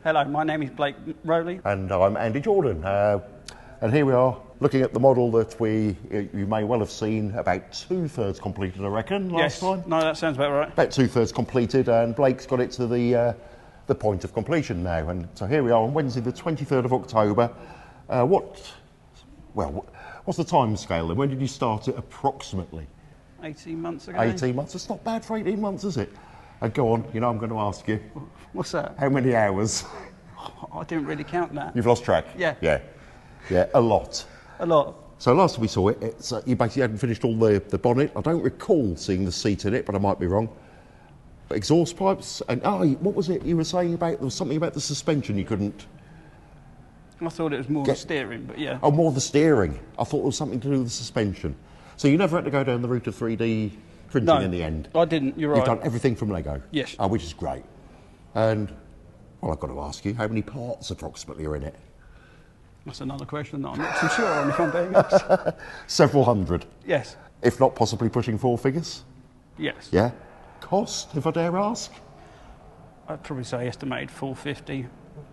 Hello, my name is Blake Rowley. And I'm Andy Jordan. And here we are looking at the model that you may well have seen about 2/3 completed, I reckon, last time. No, that sounds about right. About 2/3 completed, and Blake's got it to the point of completion now. And so here we are on Wednesday, the 23rd of October. What's the time scale then? When did you start it approximately? 18 months ago. 18 months? It's not bad for 18 months, is it? And go on, you know I'm going to ask you. What's that? How many hours? I didn't really count that. You've lost track? Yeah. Yeah, a lot. A lot. So last time we saw it, you basically hadn't finished all the bonnet. I don't recall seeing the seat in it, but I might be wrong. But exhaust pipes, and what was it you were saying about? There was something about the suspension you couldn't... I thought it was more the steering, but yeah. Oh, more the steering. I thought it was something to do with the suspension. So you never had to go down the route of 3D printing in the end? I didn't, you're right. You've done everything from Lego? Yes. Which is great. And, well, I've got to ask you, how many parts approximately are in it? That's another question that I'm not too sure on, if I'm being honest. Several hundred? Yes. If not possibly pushing 4 figures? Yes. Yeah. Cost, if I dare ask? I'd probably say estimated 450,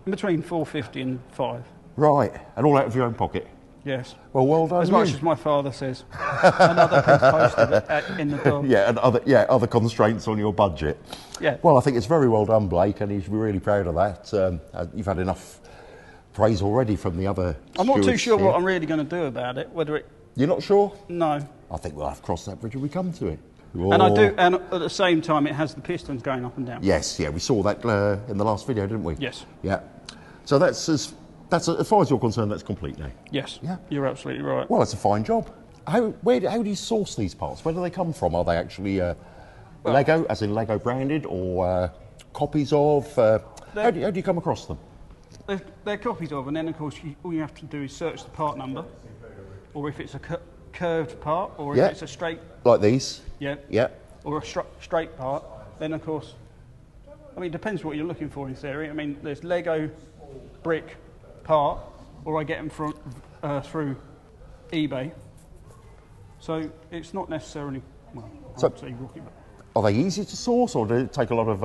between 450 and 5. Right, and all out of your own pocket? Yes. Well, well done. As much as my father says. Another thing's posted in the door. Yeah, and other constraints on your budget. Yeah. Well, I think it's very well done, Blake, and you should be really proud of that. You've had enough praise already from the other I'm not too sure here. what I'm really going to do about it, whether it... You're not sure? No. I think we'll have to cross that bridge when we come to it. And I do, and at the same time, it has the pistons going up and down. Yes, yeah, we saw that in the last video, didn't we? Yes. Yeah. So that's as far as you're concerned, that's complete now. Yes. Yeah. You're absolutely right. Well, it's a fine job. How do you source these parts? Where do they come from? Are they actually Lego, as in Lego branded, or copies of? How do you come across them? They're copies of, and then of course all you have to do is search the part number, or if it's a curved part, or if it's a straight. Like these. Yeah. Yeah. Or a straight part. Then of course, I mean, it depends what you're looking for in theory. I mean, there's Lego brick part, or I get them from through eBay. So it's not necessarily rocky, but are they easy to source, or do it take a lot of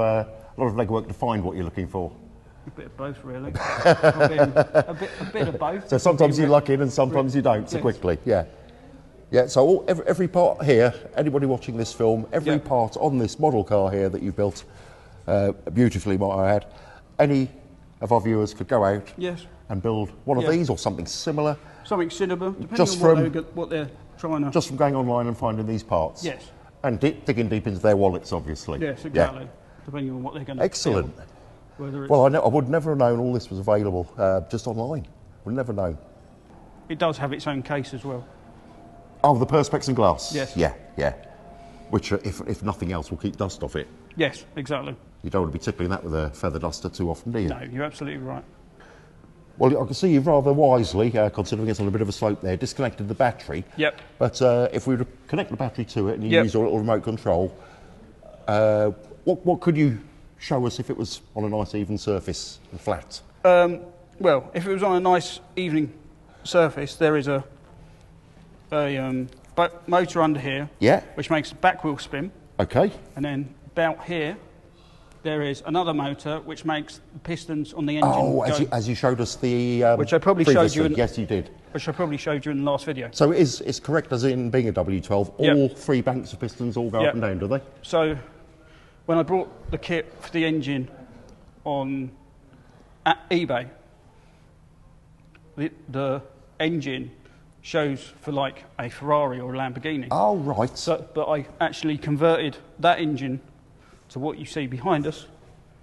legwork to find what you're looking for? A bit of both, really. a bit of both. So sometimes you luck in, and sometimes you don't so quickly. Yeah. Yeah. So every part here, anybody watching this film, every part on this model car here that you built beautifully, might I add, any of our viewers could go out and build one of these or something similar. Something similar, depending on what they're trying to... Just from going online and finding these parts? Yes. And digging deep into their wallets, obviously? Yes, exactly. Yeah. Depending on what they're going to Excellent. Build, well, I would never have known all this was available just online. Would never known. It does have its own case as well. Oh, the Perspex and glass? Yes. Yeah. Which, if nothing else, will keep dust off it. Yes, exactly. You don't want to be tickling that with a feather duster too often, do you? No, you're absolutely right. Well, I can see you've rather wisely, considering it's on a bit of a slope there, disconnected the battery. Yep. But if we were to connect the battery to it and you use your little remote control, what could you show us if it was on a nice even surface and flat? Well, if it was on a nice evening surface, there is a motor under here, which makes the back wheel spin. Okay. And then about here, there is another motor which makes the pistons on the engine go. As you showed us the which I probably showed you. Yes, you did. Which I probably showed you in the last video. So it's correct, as in being a W12, all 3 banks of pistons all go up and down, do they? So when I brought the kit for the engine on eBay, the engine shows for like a Ferrari or a Lamborghini. Oh, right. But I actually converted that engine to what you see behind us.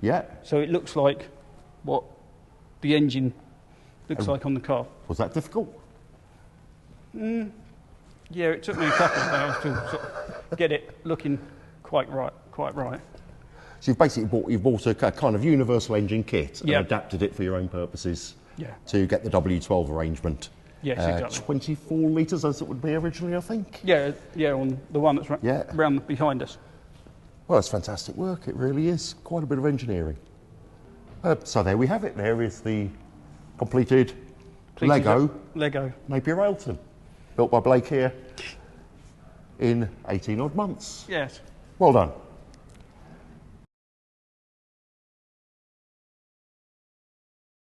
Yeah. So it looks like what the engine looks like on the car. Was that difficult? Yeah, it took me a couple of hours to sort of get it looking quite right. So you've basically bought a kind of universal engine kit and adapted it for your own purposes to get the W12 arrangement. Yes, exactly. 24 litres as it would be originally, I think. Yeah, on the one that's round behind us. Well, it's fantastic work. It really is. Quite a bit of engineering. So there we have it. There is the completed Lego Napier Railton, built by Blake here in 18 odd months. Yes. Well done.